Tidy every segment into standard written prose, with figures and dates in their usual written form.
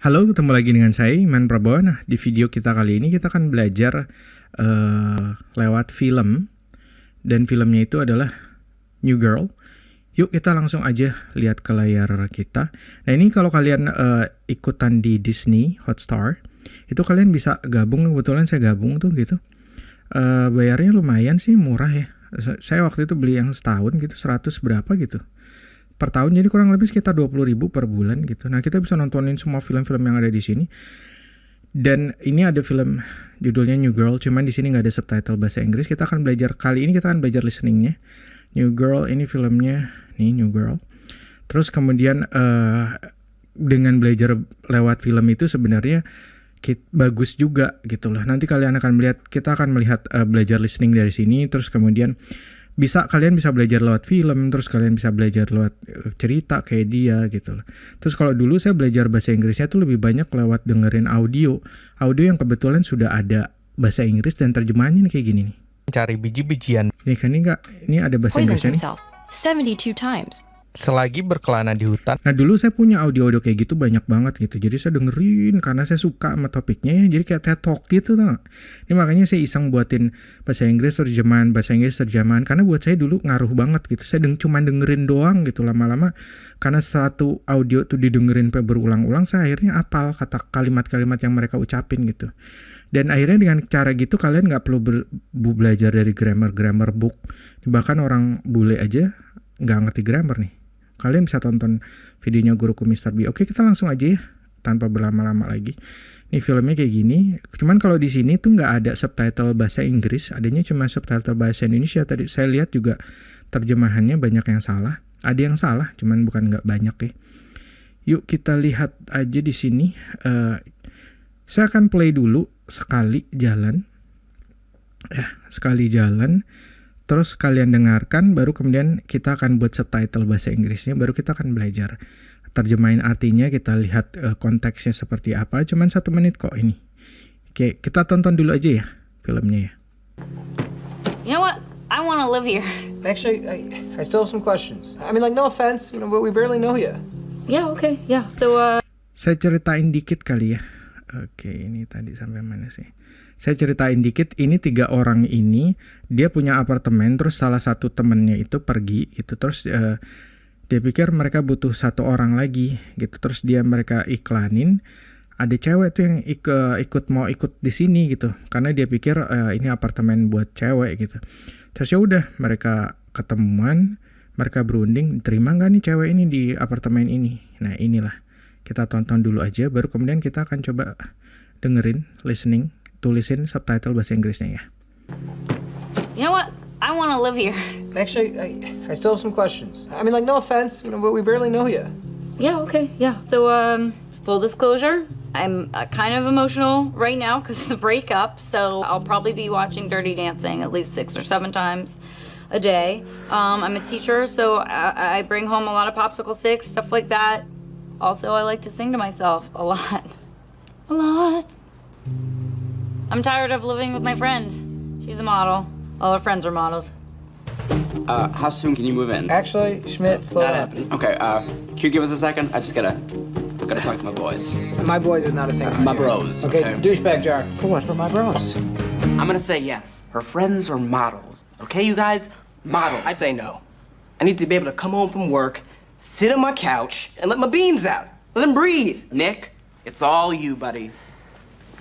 Halo, ketemu lagi dengan saya, Iman Prabowo. Nah, di video kita kali ini kita akan belajar lewat film. Dan filmnya itu adalah New Girl. Yuk kita langsung aja lihat ke layar kita. Nah ini kalau kalian ikutan di Disney Hotstar, itu kalian bisa gabung. Kebetulan saya gabung tuh gitu. Bayarnya lumayan sih, murah ya. Saya waktu itu beli yang setahun gitu, 100 berapa gitu per tahun, jadi kurang lebih sekitar 20.000 per bulan gitu. Nah kita bisa nontonin semua film-film yang ada di sini. Dan ini ada film judulnya New Girl, cuman di sini nggak ada subtitle bahasa Inggris. Kita akan belajar kali ini, kita akan belajar listeningnya. New Girl ini filmnya nih, New Girl. Terus kemudian dengan belajar lewat film itu sebenarnya bagus juga gitu loh. Nanti kalian akan melihat, kita akan melihat belajar listening dari sini. Terus kemudian kalian bisa belajar lewat film, terus kalian bisa belajar lewat cerita kayak dia gitu loh. Terus kalau dulu saya belajar bahasa Inggrisnya tuh lebih banyak lewat dengerin audio yang kebetulan sudah ada bahasa Inggris dan terjemahannya nih kayak gini nih. Cari biji-bijian. Nih kan ini ada bahasa Inggrisnya nih. 72 times. Selagi berkelana di hutan. Nah dulu saya punya audio kayak gitu banyak banget gitu. Jadi saya dengerin karena saya suka sama topiknya ya. Jadi kayak TED Talk gitu tuh. Ini makanya saya iseng buatin bahasa Inggris terjemahan. Karena buat saya dulu ngaruh banget gitu. Saya cuma dengerin doang gitu lama-lama. Karena satu audio tuh didengerin berulang-ulang, saya akhirnya hafal kata kalimat-kalimat yang mereka ucapin gitu. Dan akhirnya dengan cara gitu kalian gak perlu belajar dari grammar book. Bahkan orang bule aja gak ngerti grammar nih. Kalian bisa tonton videonya guruku Mr. B. Oke, kita langsung aja ya, tanpa berlama-lama lagi. Ini filmnya kayak gini. Cuman kalau di sini tuh nggak ada subtitle bahasa Inggris, adanya cuma subtitle bahasa Indonesia. Tadi saya lihat juga terjemahannya banyak yang salah. Ada yang salah, cuman bukan nggak banyak ya. Yuk kita lihat aja di sini. Saya akan play dulu sekali jalan. Sekali jalan. Terus kalian dengarkan, baru kemudian kita akan buat subtitle bahasa Inggrisnya, baru kita akan belajar terjemahin artinya, kita lihat konteksnya seperti apa. Cuman 1 menit kok ini. Oke, kita tonton dulu aja ya filmnya ya. You know what? I want to live here. Actually, I still have some questions. I mean, like, no offense, but we barely know you. Yeah, okay, yeah. So, Saya ceritain dikit kali ya. Oke, ini tadi sampai mana sih? Saya ceritain dikit, ini 3 orang ini, dia punya apartemen, terus salah satu temennya itu pergi gitu, terus dia pikir mereka butuh 1 orang lagi gitu, terus mereka iklanin, ada cewek tuh yang mau ikut di sini gitu, karena dia pikir ini apartemen buat cewek gitu. Terus ya udah, mereka ketemuan, mereka berunding, terima nggak nih cewek ini di apartemen ini. Nah inilah, kita tonton dulu aja, baru kemudian kita akan coba dengerin, listening, tulisin subtitle bahasa Inggrisnya ya. you know what? I want to live here. Actually, I still have some questions. I mean, like, no offense, but we barely know you. Yeah, okay, yeah. So, full disclosure, I'm kind of emotional right now because of the breakup. So I'll probably be watching Dirty Dancing at least 6 or 7 times a day. I'm a teacher, so I bring home a lot of popsicle sticks, stuff like that. Also, I like to sing to myself a lot. A lot. I'm tired of living with my friend. She's a model. All her friends are models. How soon can you move in? Actually, Schmidt, slow down. Okay, can you give us a second? I just gotta talk to my boys. My boys is not a thing. My bros. Okay, douchebag jar. For what? For my bros. I'm gonna say yes. Her friends are models. Okay, you guys? Models. I say no. I need to be able to come home from work, sit on my couch, and let my beans out. Let them breathe. Nick, it's all you, buddy.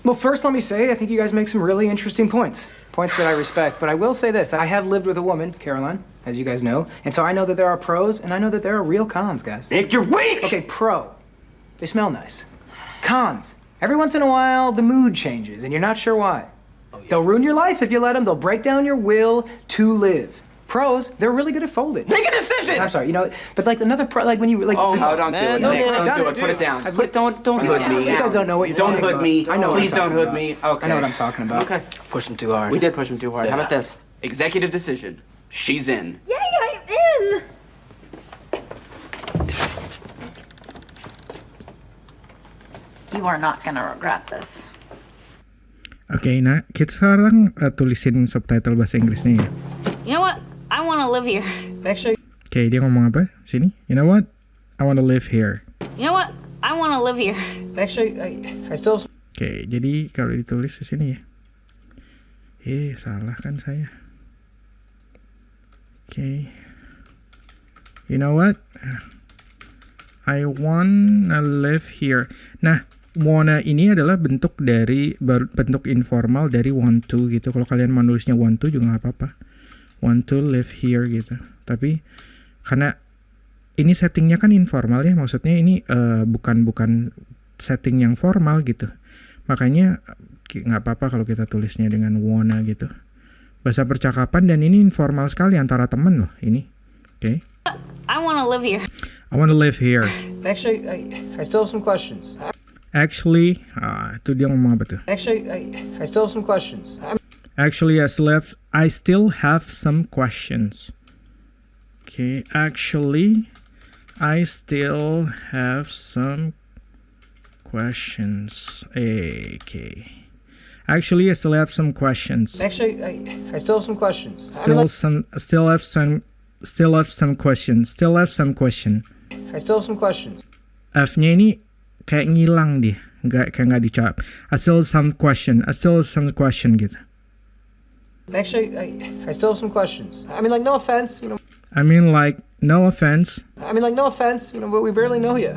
Well, first let me say, I think you guys make some really interesting points. Points that I respect, but I will say this. I have lived with a woman, Caroline, as you guys know, and so I know that there are pros, and I know that there are real cons, guys. Nick, you're weak! Okay, pro. They smell nice. Cons. Every once in a while, the mood changes, and you're not sure why. They'll ruin your life if you let them. They'll break down your will to live. Pros, they're really good at folding. Make a decision! I'm sorry, but like another pro, like when you like. Oh, come no, on, don't do man. it, No, Nick. no, Don't do gotta it. Put it down. I've Don't hood me. You guys don't know what you're Don't talking hood me. about. I know. Please what I'm don't talking hood about. me. Okay. I know what I'm talking about. Okay. Push them too hard. We did push him too hard. How Yeah. about this? Executive decision. She's in. Yay, I'm in! You are not gonna regret this. Oke, nah kita sekarang tulisin subtitle bahasa Inggrisnya ya. You know what? I want to live here. Actually, Oke, dia ngomong apa? Sini. You know what? I want to live here. You know what? I want to live here. Actually, I still. Oke, jadi kalau ditulis di sini ya. Salah kan saya. Oke. You know what? I wanna live here. Nah, wanna ini adalah bentuk informal dari want to gitu. Kalau kalian mau nulisnya want to juga nggak apa-apa. Want to live here gitu. Tapi karena ini settingnya kan informal ya, maksudnya ini bukan setting yang formal gitu. Makanya nggak apa-apa kalau kita tulisnya dengan wanna gitu. Bahasa percakapan dan ini informal sekali antara temen loh ini. Oke. I want to live here. I want to live here. Actually, I still have some questions. Actually, itu dia ngomong apa tuh? Actually, I still have some questions. Actually, I still have some questions. Okay, actually, I still have some questions. Okay. Actually, I still have some questions. Actually, I still have some questions. Still have some questions. Still have some question. I still have some questions. F-nya ini kayak ngilang dia, nggak dicap. I still have some question. Gitu. Actually, I still have some questions. I mean, like, no offense. I mean, like, no offense. But we barely know you.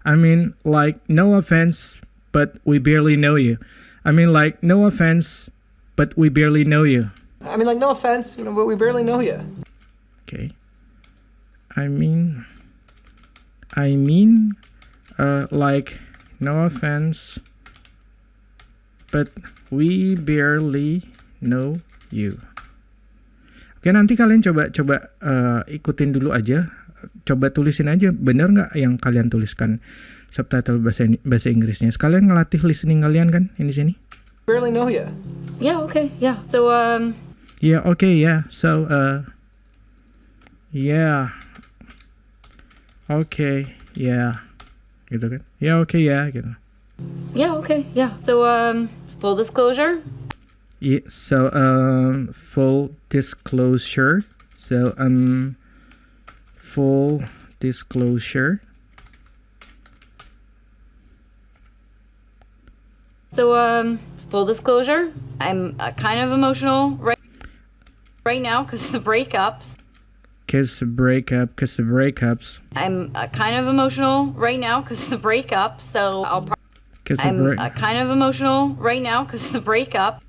I mean, like, no offense, but we barely know you. I mean, like, no offense, but we barely know you. I mean, like, no offense, but we barely know you. Okay. I mean, like, no offense, but we barely know you. Oke, nanti kalian coba ikutin dulu aja. Coba tulisin aja, bener nggak yang kalian tuliskan subtitle bahasa Inggrisnya. Sekalian ngelatih listening kalian kan ini sini. Barely know you. Yeah, okay, yeah. So, Yeah, okay, yeah. So, yeah. Okay, yeah. Gitu kan? Yeah, okay, yeah, gitu. yeah, okay, yeah. So, full disclosure, Yeah, so, full disclosure. So, full disclosure. So, full disclosure, I'm kind of emotional right now because of the breakups. Because the breakups. I'm kind of emotional right now because of the breakup. So I'm kind of emotional right now because of the breakup.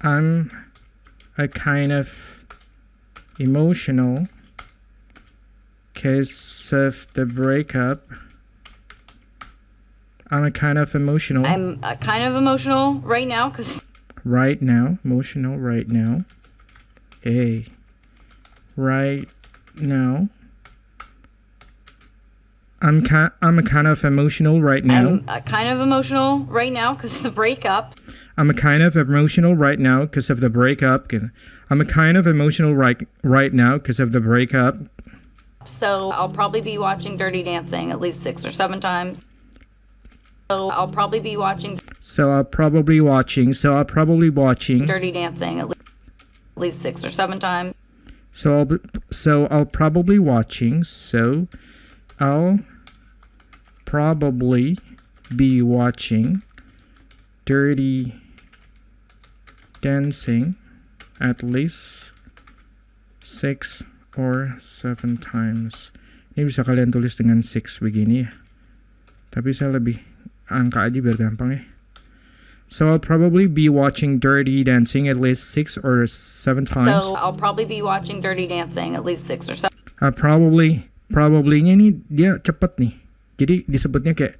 I'm a kind of emotional because of the breakup. I'm a kind of emotional. I'm kind of emotional right now because emotional right now. Hey, right now. I'm a kind of emotional right now. I'm kind of emotional right now because of the breakup. I'm a kind of emotional right now because of the breakup. I'm a kind of emotional right now because of the breakup. So I'll probably be watching Dirty Dancing at least 6 or 7 times. So I'll probably be watching Dirty Dancing at least 6 or 7 times. I'll probably be watching Dirty Dancing at least 6 or 7 times. Ini bisa kalian tulis dengan 6 begini ya. Tapi saya lebih angka aja biar gampang ya. So I'll probably be watching Dirty Dancing at least 6 or 7 times. So I'll probably be watching Dirty Dancing at least 6 or 7. Probably-nya ini dia cepet nih. Jadi disebutnya kayak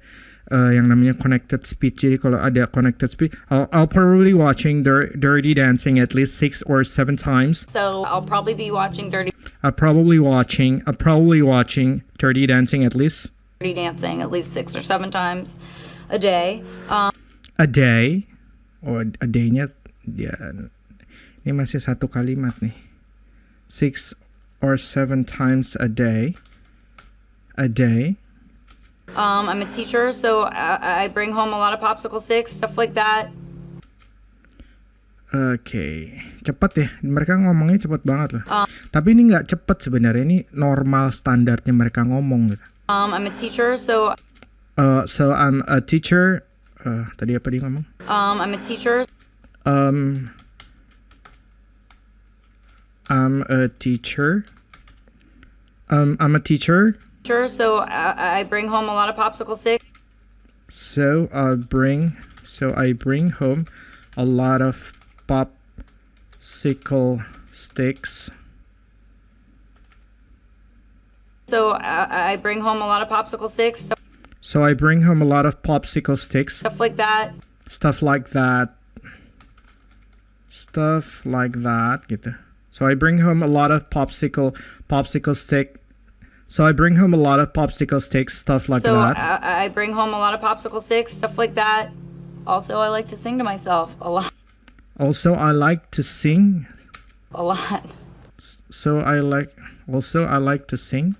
yang namanya connected speech. Jadi kalau ada connected speech, I'll probably watching Dirty Dancing at least 6 or 7 times. So I'll probably be watching Dirty Dirty Dancing at least 6 or 7 times a day. A day. Oh, a day-nya dia ini masih satu kalimat nih. 6 or 7 times a day. A day. I'm a teacher, so I bring home a lot of popsicle sticks, stuff like that. Oke, cepat ya. Mereka ngomongnya cepat banget loh. Tapi ini nggak cepat sebenarnya. Ini normal standarnya mereka ngomong gitu. I'm a teacher, so So I'm a teacher. Tadi apa dia ngomong? I'm a teacher. I'm a teacher. I'm a teacher. Sure. So I bring home a lot of popsicle sticks. So I bring home a lot of popsicle sticks. So I bring home a lot of popsicle sticks. So I bring home a lot of popsicle sticks. Stuff like that. Stuff like that gitu. So I bring home a lot of popsicle stick. So I bring home a lot of popsicle sticks, stuff like So that. I bring home a lot of popsicle sticks, stuff like that. Also, I like to sing to myself a lot. Also, I like to sing. A lot. Also, I like to sing.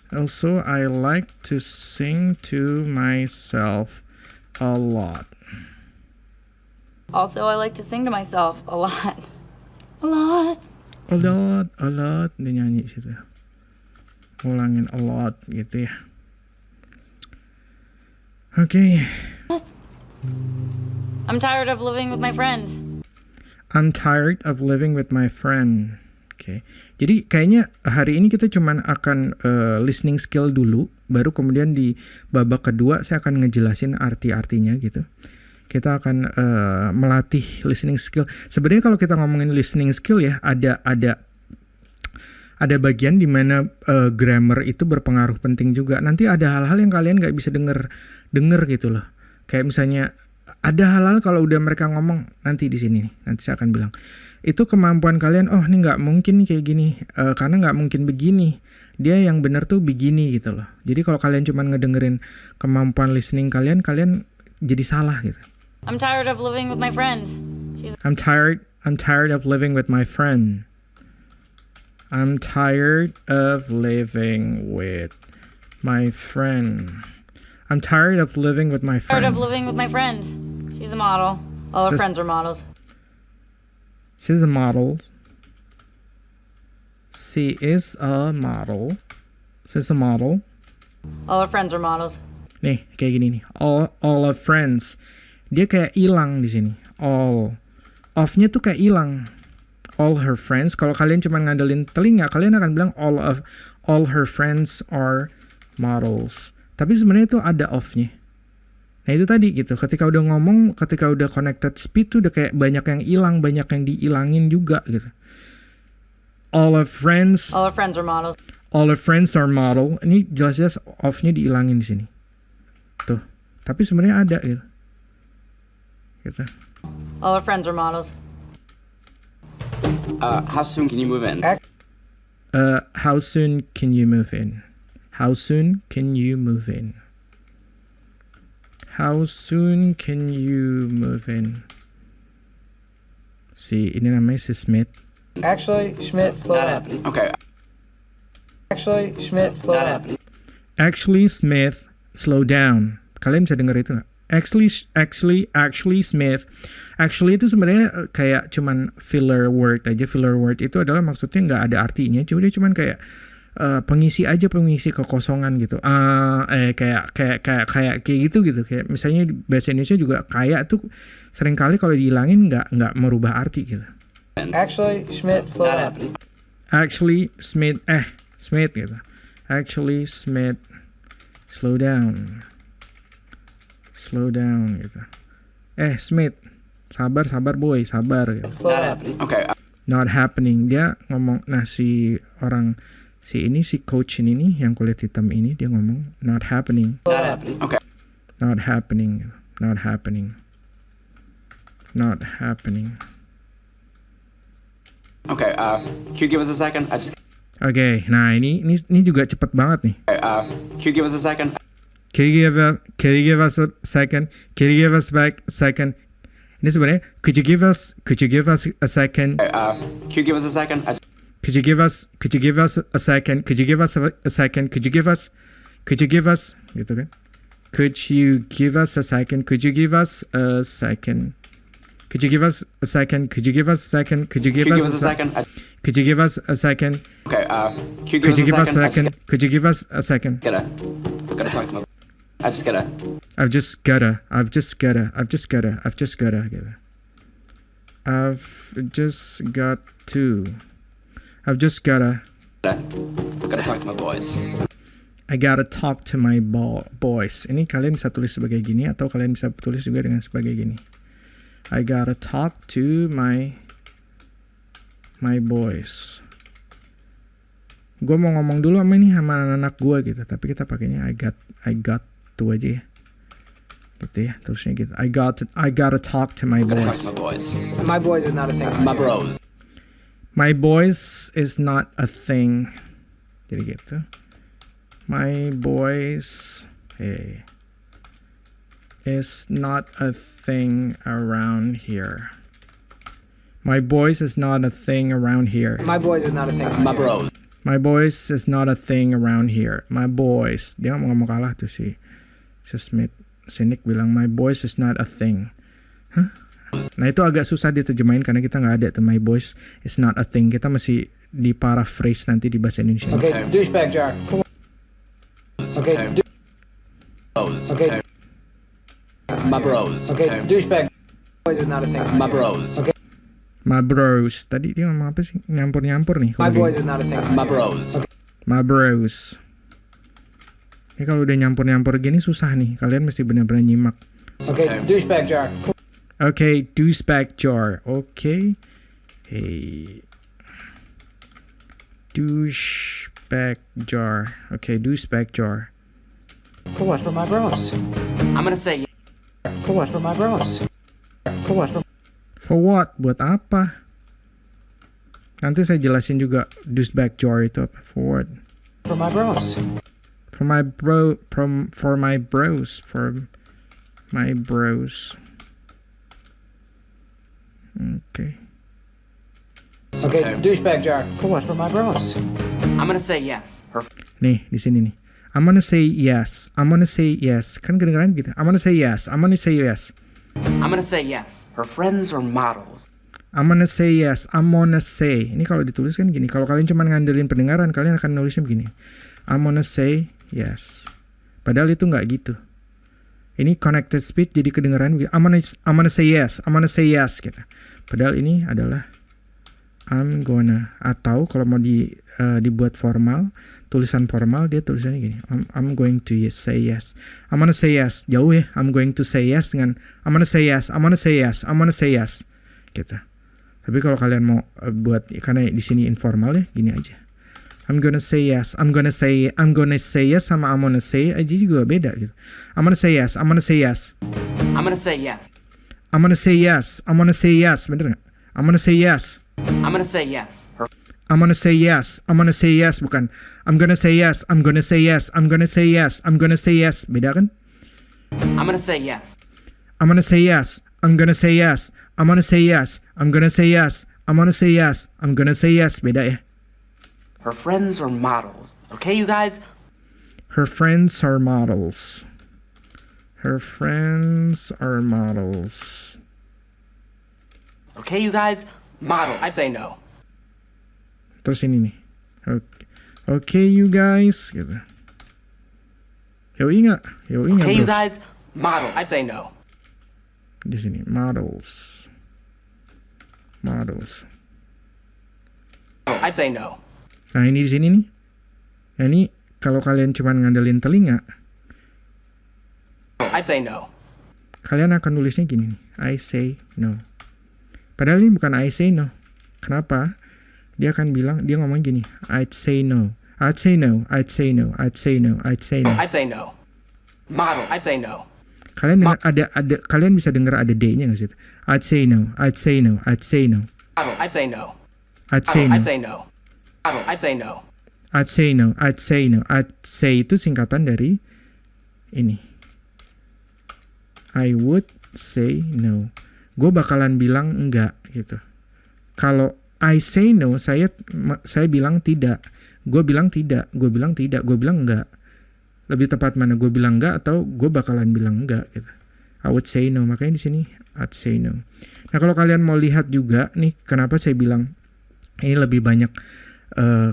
Also, I like to sing to myself a lot. Also, I like to sing to myself a lot. A lot. A lot. Dia nyanyi situ. Ulangin a lot gitu ya. Oke. I'm tired of living with my friend. I'm tired of living with my friend. Oke. Jadi kayaknya hari ini kita cuman akan listening skill dulu, baru kemudian di babak kedua saya akan ngejelasin arti-artinya gitu. Kita akan melatih listening skill. Sebenarnya kalau kita ngomongin listening skill ya, ada bagian di mana grammar itu berpengaruh penting juga. Nanti ada hal-hal yang kalian nggak bisa denger gitu loh. Kayak misalnya ada hal-hal kalau udah mereka ngomong nanti di sini nih, nanti saya akan bilang itu kemampuan kalian. Oh ini nggak mungkin kayak gini, karena nggak mungkin begini. Dia yang benar tuh begini gitu loh. Jadi kalau kalian cuma ngedengerin kemampuan listening kalian jadi salah gitu. I'm tired of living with my friend. I'm tired of living with my friend. I'm tired of living with my friend. I'm tired of living with my friend. Tired of living with my friend. She's a model. All her friends are models. She's a model. She is a model. She's a model. All her friends are models. Nih, kayak gini nih. All of friends. Dia kayak hilang di sini. All. Of-nya tuh kayak hilang. All her friends. Kalau kalian cuma ngandelin telinga, kalian akan bilang all her friends are models. Tapi sebenarnya itu ada of-nya. Nah itu tadi gitu. Ketika udah ngomong, ketika udah connected speech tuh udah kayak banyak yang hilang, banyak yang dihilangin juga gitu. All her friends are models. All her friends are model. Ini jelas-jelas of-nya dihilangin di sini. Tuh. Tapi sebenarnya ada gitu. Gitu. All her friends are models. How soon can you move in? How soon can you move in? How soon can you move in? How soon can you move in? Ini namanya si Smith. Actually, Schmidt, slow down. Okay. Actually, Schmidt, slow down. Actually, Smith, slow down. Kalian bisa dengar itu nggak? Actually, Smith. Actually itu sebenarnya kayak cuman filler word aja. Filler word itu adalah maksudnya nggak ada artinya. Cuma dia cuman kayak pengisi kekosongan gitu. Kayak gitu. Kayak misalnya bahasa Indonesia juga kayak tuh seringkali kalau dihilangin nggak merubah arti gitu. Actually, Schmidt, slow down. Actually, Smith gitu. Actually, Smith, slow down. Slow down gitu. Smith, sabar boy, sabar gitu. Slow down. Okay. Not happening. Dia ngomong, si coach ini nih yang kulit hitam ini dia ngomong not happening. Slow down. Okay. Not happening. Not happening. Not happening. Okay, can you give us a second? Oke, nah ini juga cepet banget nih. Okay, can you give us a second? Can you give us a second? Can you give us back a second? Ini sebenarnya could you give us a second? Okay, can you give us a second? Could you give us a second? Could you give us a second? Could you give us gitu kan? Could you give us a second? Could you give us a second? Could you give us a second? Could you give us a second? Could you give us a second? Could you give us a second? Okay, Could you give us a second? Could you give us a second? Gotta talk to my. I've just gotta. I've just gotta gitu. I've just got to. I've just gotta. Gotta talk to my boys. I gotta talk to my boys. Ini kalian bisa tulis sebagai gini atau kalian bisa tulis juga dengan sebagai gini. I gotta talk to my boys. Gue mau ngomong dulu sama anak gue gitu, tapi kita pakainya I got to aja ya. Gitu ya, terusnya gitu. I gotta talk to my Gotta boys. talk to my boys. My boys is not a thing. My bros. My boys is not a thing. Jadi gitu. My boys, is not a thing around here. My boys is not a thing around here. My boys is not a thing. My bros. My boys is not a thing around here. My boys. Dia ngomong kalah tuh si Smith. Si Nick bilang my boys is not a thing. Hah? Nah itu agak susah diterjemahin karena kita nggak ada tuh my boys is not a thing. Kita masih di paraphrase nanti di bahasa Indonesia. Okay, douchebag jar. Okay. Bros. Okay. My bros. Okay, douchebag. Boys is not a thing. My bros. Okay. My bros. Tadi dia ngomong apa sih? Nyampur-nyampur nih. My kalau boys gini. is not a thing. My bros. My bros. Ini kalau udah nyampur-nyampur gini susah nih. Kalian mesti benar-benar nyimak. Okay, douchebag jar. Okay, douchebag jar. Okay. Hey. Douchebag jar. Okay, douchebag jar. For what? For my bros. I'm gonna say For what? For my bros. For what? For what? Buat apa? Nanti saya jelasin juga douchebag jar itu apa. For what? For my bros. For my bros. Okay. Okay, douchebag jar. For what? For my bros. I'm gonna say yes. Her Nih, di sini nih. I'm gonna say yes. I'm gonna say yes. Kan kedengeran gitu. I'm gonna say yes. I'm gonna say yes. I'm gonna say yes. Her friends are models. I'm gonna say yes. I'm gonna say. Ini kalau ditulis kan gini. Kalau kalian cuma ngandelin pendengaran, kalian akan nulisnya begini. I'm gonna say yes. Padahal itu nggak gitu. Ini connected speech jadi kedengaran. I'm gonna say yes. I'm gonna say yes gitu. Padahal ini adalah I'm gonna. Atau kalau mau dibuat formal, tulisan formal dia tulisannya gini. I'm going to say yes. I'm gonna say yes. Jauh ya. I'm going to say yes dengan I'm gonna say yes. I'm gonna say yes. I'm gonna say yes. Gitu. Tapi kalau kalian mau buat karena di sini informal ya, gini aja. I'm gonna say yes. I'm gonna say yes sama I'm gonna say aja juga beda gitu. I'm gonna say yes. I'm gonna say yes. I'm gonna say yes. I'm gonna say yes. I'm gonna say yes. Bener nggak? I'm gonna say yes. I'm gonna say yes. Her I'm gonna say yes. I'm gonna say yes. Bukan. I'm gonna say yes. I'm gonna say yes. I'm gonna say yes. I'm gonna say yes. Beda kan? I'm gonna say yes. I'm gonna say yes. I'm gonna say yes. I'm gonna say yes. I'm gonna say yes. I'm gonna say yes. I'm gonna say yes. Beda ya. Her friends are models. Okay, you guys? Her friends are models. Her friends are models. Okay, you guys? Models. I say no. Terus ini nih. Okay, you guys. Gitu. Yoi nggak? Yoi nggak, Okay, you bros? guys? Models. I say no. Di sini models. Models. I say no. Nah ini di sini nih. Nah ini kalau kalian cuma ngandelin telinga, I say no. kalian akan nulisnya gini nih. I say no. Padahal ini bukan I say no. Kenapa? Dia akan bilang, dia ngomong gini. I'd say no. I'd say no. I'd say no. I'd say no. I'd say no. I say no. Model. I say no. Kalian dengar ada kalian bisa dengar ada D-nya nggak sih? I'd say no. I'd say no. I'd say no. Model. I say no. I'd say Model. no. I say no. Model. I say no. I'd say no. I'd say no. I'd say itu singkatan dari ini. I would say no. Gue bakalan bilang enggak gitu. Kalau I say no, saya bilang tidak. Gue bilang tidak. Gue bilang tidak. Gue bilang enggak. Lebih tepat mana? Gue bilang enggak atau gue bakalan bilang enggak gitu. I would say no. Makanya di sini I'd say no. Nah kalau kalian mau lihat juga nih, kenapa saya bilang ini lebih banyak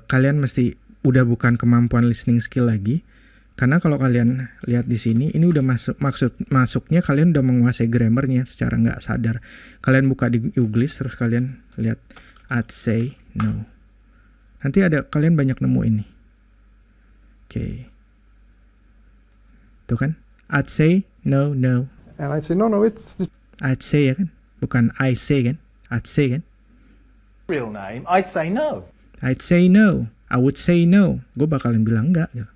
kalian mesti udah bukan kemampuan listening skill lagi. Karena kalau kalian lihat di sini, ini udah masuknya kalian udah menguasai grammarnya secara nggak sadar. Kalian buka di English terus kalian lihat I'd say no. Nanti kalian banyak nemu ini. Oke. Tuh kan? I'd say no. And I'd say, no, it's I'd say ya kan? Bukan I say kan? I'd say kan? real name, I'd say no. I'd say no. I would say no. Gue bakalan bilang enggak gitu.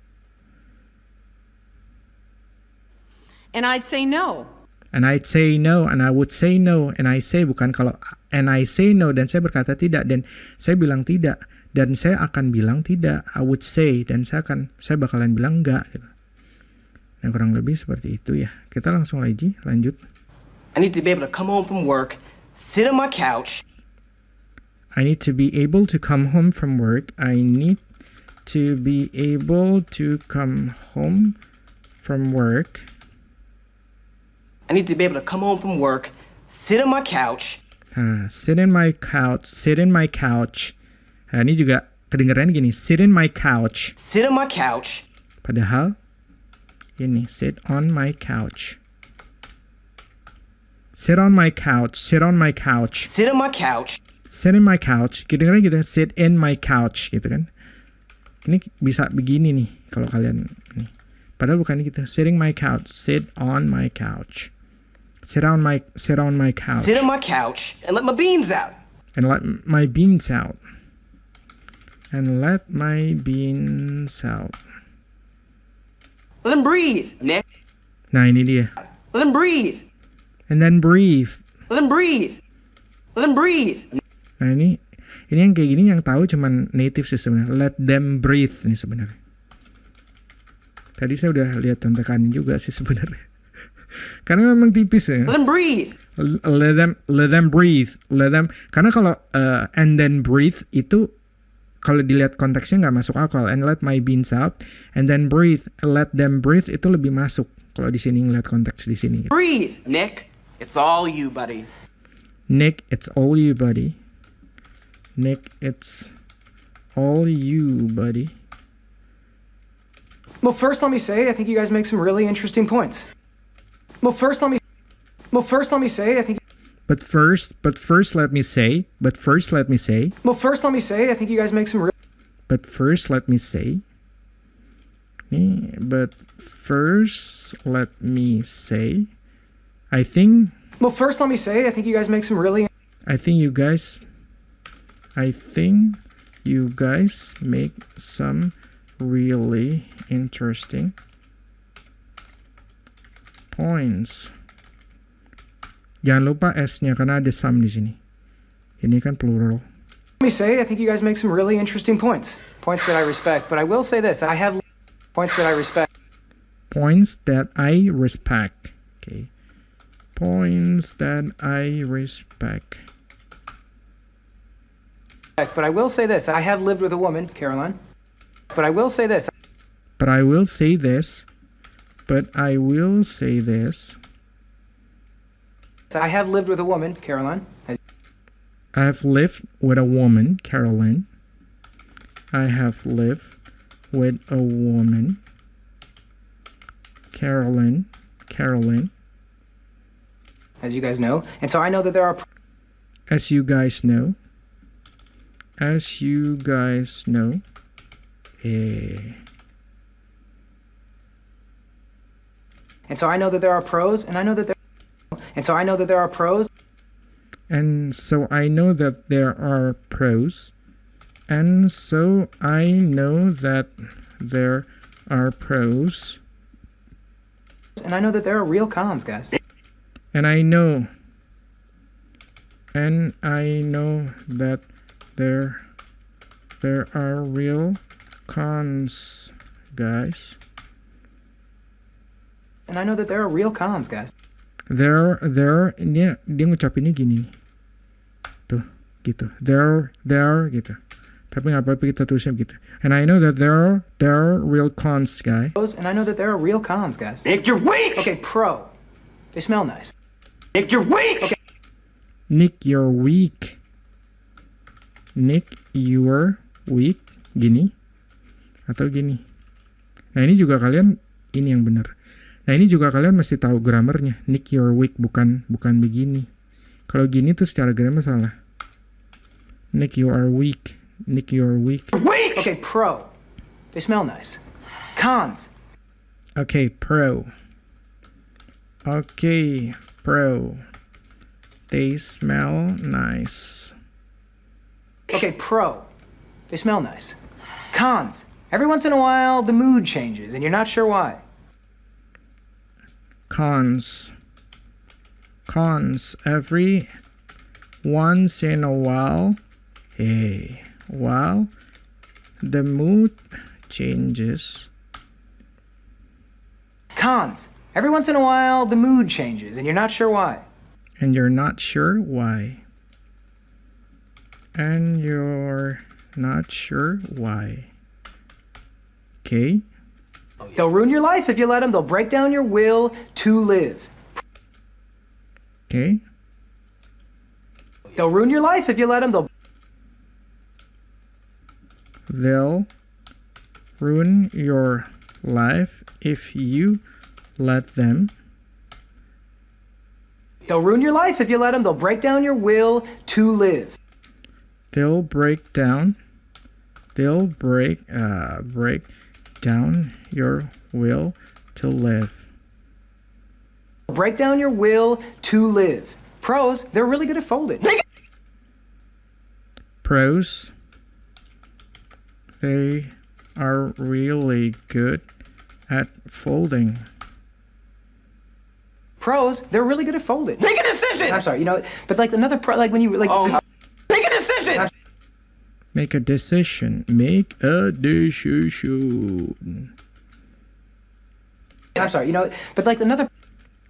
And I'd say no. And I'd say no, and I would say no, and I say bukan kalau and I say no dan saya berkata tidak dan saya bilang tidak dan saya akan bilang tidak. I would say dan saya bakalan bilang enggak gitu. Nah, kurang lebih seperti itu ya. Kita langsung lagi lanjut. I need to be able to come home from work, sit on my couch. I need to be able to come home from work. I need to be able to come home from work. I need to be able to come home from work, sit on my couch. Sit in my couch. Sit in my couch. Nah, ini juga kedengeran gini. Sit in my couch. Sit on my couch. Padahal ini sit on my couch. Sit on my couch. Sit on my couch. Sit on my couch. Sit in my couch. Kedengeran gitu. Sit in my couch gitu kan. Ini bisa begini nih kalau kalian nih. Padahal bukan gitu. Sitting my couch. Sit on my couch. Sit on my couch. Sit on my couch and let my beans out. And let my beans out. And let my beans out. Let them breathe, Nick. Nah, ini dia. Let them breathe. And then breathe. Let them breathe. Let them breathe. Nah, ini yang kayak gini yang tahu cuman native sih sebenarnya. Let them breathe ini sebenarnya. Tadi saya udah lihat contekannya juga sih sebenarnya. Karena memang tipis ya. Let them breathe. Let them breathe. Karena kalau and then breathe itu kalau dilihat konteksnya nggak masuk akal. And let my beans out. And then breathe. Let them breathe itu lebih masuk. Kalau di sini ngeliat konteks di sini. Breathe, Nick. It's all you, buddy. Nick, it's all you, buddy. Nick, it's all you, buddy. Well, first let me say, I think you guys make some really interesting points. Well, first let me say, I think. But first, let me say. Well, first let me say, I think you guys make some. But first, let me say. But first, let me say. I think. Well, first let me say, I think you guys make some really. I think you guys make some really interesting points. Jangan lupa S-nya karena ada some di sini. Ini kan plural. Let me say, I think you guys make some really interesting points. Points that I respect. But I will say this: I have points that I respect. Points that I respect. Okay. Points that I respect. But I will say this: I have lived with a woman, Caroline. But I will say this. I have lived with a woman, Caroline. I have lived with a woman, Caroline. I have lived with a woman, Caroline. As you guys know. And so I know that there are. As you guys know. And so I know that there are pros, and I know that there. And so I know that there are pros. And so I know that there are pros. And so I know that there are pros. And I know that there are real cons, guys. And I know that there are real cons, guys. And I know that there are real cons, guys. There dia ngucapinnya gini nih. Tuh, gitu. There gitu. Tapi nggak apa-apa kita tulisnya begitu. And I know that there are real cons, guys. And I know that there are real cons, guys. Nick, you're weak! Okay, pro. They smell nice. Nick, you're weak! Okay. Nick, you're weak. Nick, you're weak. Gini. Atau gini. Nah ini juga kalian, ini yang benar. Nah ini juga kalian mesti tahu grammarnya. Nick you're weak, bukan begini. Kalau gini tuh secara grammar salah. Nick you are weak. Nick you're weak. Weak! Okay, pro. They smell nice. Cons. Okay, pro. Okay, pro. They smell nice. Okay, pro. They smell nice. Cons. Every once in a while, the mood changes, and you're not sure why. Cons. Cons. Every once in a while, the mood changes. Cons. Every once in a while, the mood changes, and you're not sure why. And you're not sure why. And you're not sure why. Okay? They'll ruin your life if you let them. They'll break down your will to live. Okay? They'll ruin your life if you let them. They'll ruin your life if you let them. They'll ruin your life if you let them. They'll break down your will to live. They'll break down your will to live. Break down your will to live. Pros, they're really good at folding. Pros, they are really good at folding. Pros, they're really good at folding. Make a decision! I'm sorry, but like another pro, like when you like. Make a decision! Make a decision. Make a decision. I'm sorry, but like another.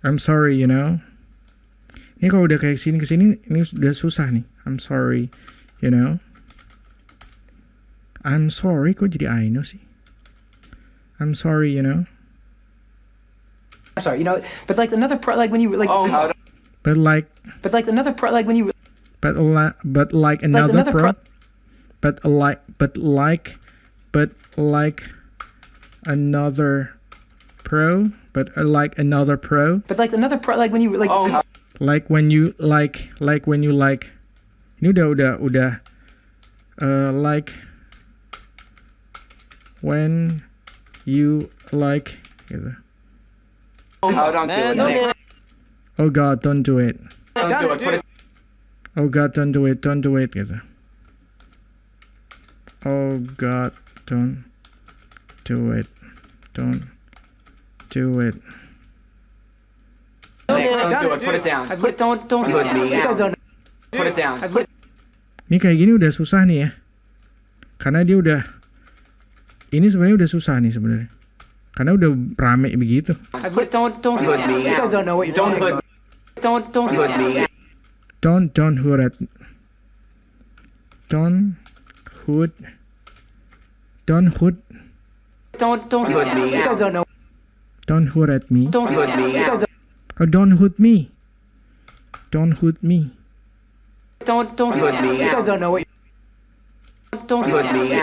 I'm sorry, Ini kalau udah kayak kesini, ini udah susah nih. I'm sorry, I'm sorry, kok jadi I know sih? I'm sorry, I'm sorry, but like another pro, like when you like. But like another pro, like when you. But like another pro. But like another pro. But like another pro. But like another pro, like when you like. Like when you like. Ini udah. Like when you like. Gitu. Don't do it. Oh God, don't do it. Don't do it. Put it. Oh God, don't do it. Don't do it. Gitu. Oh God, don't do it. Don't do it. Don't do it. Put it down. Don't hurt me. Put it down. Ini kayak gini udah susah nih ya. Karena dia udah. Ini sebenarnya udah susah nih sebenarnya. Karena udah rame begitu. Don't hurt me. You guys don't know what you're Don't talking hurt. Don't hurt me. Don't hoot at. Don't hoot. Don't hoot. Don't hurt me. You guys don't know. Don't hoot at me. Don't hurt me. Oh, don't hoot me. Don't hoot me. Don't hurt me. You guys don't know what. Don't hurt me.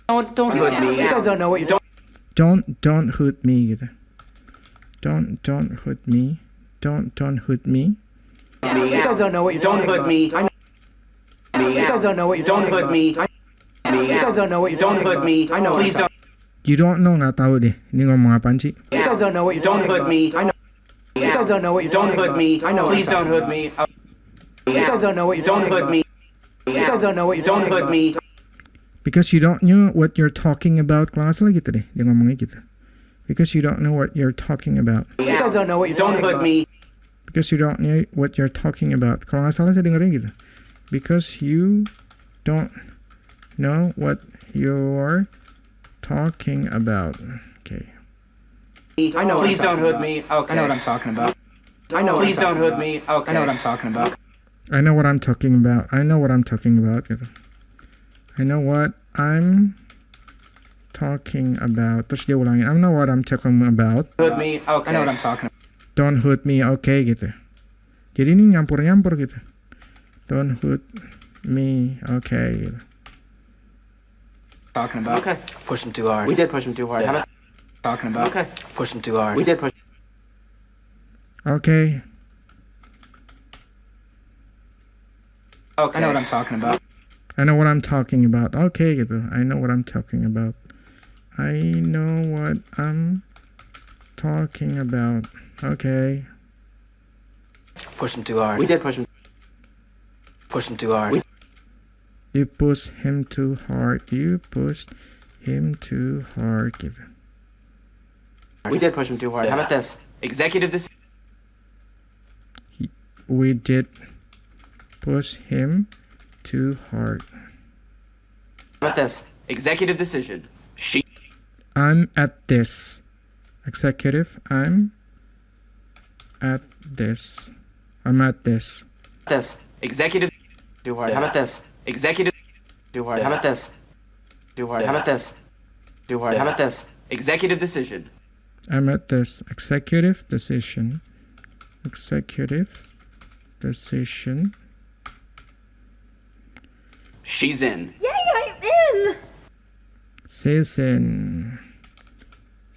Don't hurt me. You guys don't know what you're. Don't hoot me gitu. Don't hoot me. Don't hoot me. You guys don't know what you're. Don't hurt me. You guys don't know what you're. Don't hurt me. You guys don't know what you're. Don't hurt me. I know. Please don't. You don't know, nggak tahu deh. Ini ngomong apaan sih? You guys don't know what you're. Don't hurt me. You guys don't know what you're. Don't hurt me. Please don't hurt me. You guys don't know what you're. Don't hurt me. You guys don't know what you're. Don't hurt me. Because you don't know what you're talking about. Kalau nggak salah gitu deh. Dia ngomongnya gitu. Because you don't know what you're talking about. You guys don't know what you're. Don't hurt me. Because you don't know what you're talking about. Kalau nggak salah saya dengarnya gitu. Because you don't know what you're talking about. Okay. I know. Please don't hurt me. Okay. I know what I'm talking about. I know. Please don't hurt me. Okay. I know what I'm talking about. I know what I'm talking about. I know what I'm talking about. Gitu. I know what I'm talking about. Terus dia ulangin. I know what I'm talking about. Hurt me. Okay. I know what I'm talking about. Don't hurt me. Okay gitu. Jadi ini nyampur-nyampur gitu. Don't hurt me. Okay gitu. Talking about. Okay. Push him too hard. We did push him too hard. How about talking about. Okay. Push him too hard. We did push. Okay. Okay. I know what I'm talking about. I know what I'm talking about. Oke gitu. I know what I'm talking about. I know what I'm talking about. Okay. Push him too hard. We did push him. Push him too hard. You push him too hard. You pushed him too hard gitu. We did push him too hard. How about this? Executive decision. We did push him too hard. How about this? Executive decision. She. I'm at this. Executive, I'm at this. I'm at this. This. Executive. Too hard. How about this? Executive. Too hard. How about this? Too hard. How about this? Too hard. How about this? Executive decision. I'm at this. Executive decision. Executive decision. She's in. Season.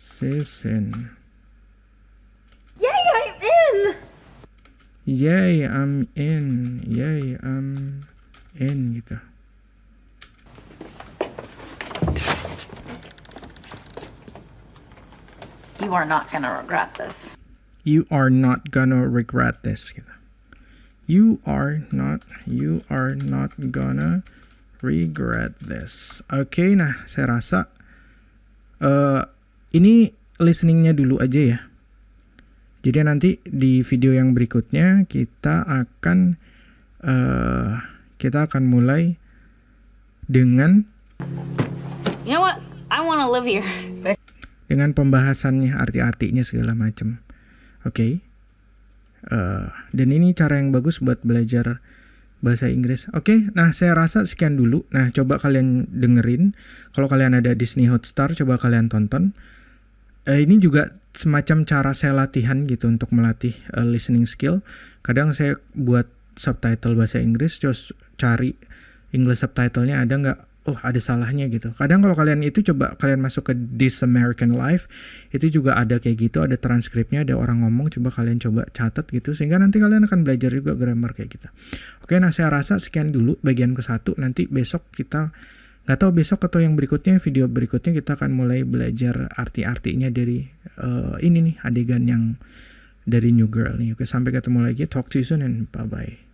Season. Yay, I'm in. Yay, I'm in gitu. You are not gonna regret this. You are not gonna regret this gitu. You are not gonna regret this. Oke, nah saya rasa ini listeningnya dulu aja ya. Jadi nanti di video yang berikutnya kita akan mulai dengan You know what? I want to live here. dengan pembahasannya, arti-artinya segala macam. Oke. Dan ini cara yang bagus buat belajar bahasa Inggris. Oke, nah saya rasa sekian dulu. Nah, coba kalian dengerin. Kalau kalian ada Disney Hotstar, coba kalian tonton. Ini juga semacam cara saya latihan gitu untuk melatih listening skill. Kadang saya buat subtitle bahasa Inggris, terus cari English subtitlenya ada nggak? Oh, ada salahnya gitu. Kadang kalau kalian itu coba kalian masuk ke This American Life, itu juga ada kayak gitu, ada transkripnya, ada orang ngomong, coba kalian coba catat gitu, sehingga nanti kalian akan belajar juga grammar kayak gitu. Oke, nah saya rasa sekian dulu bagian ke-1. Nanti besok kita, nggak tahu besok atau yang berikutnya, video berikutnya kita akan mulai belajar arti-artinya dari ini nih, adegan yang dari New Girl nih. Oke, sampai ketemu lagi. Talk to you soon and bye-bye.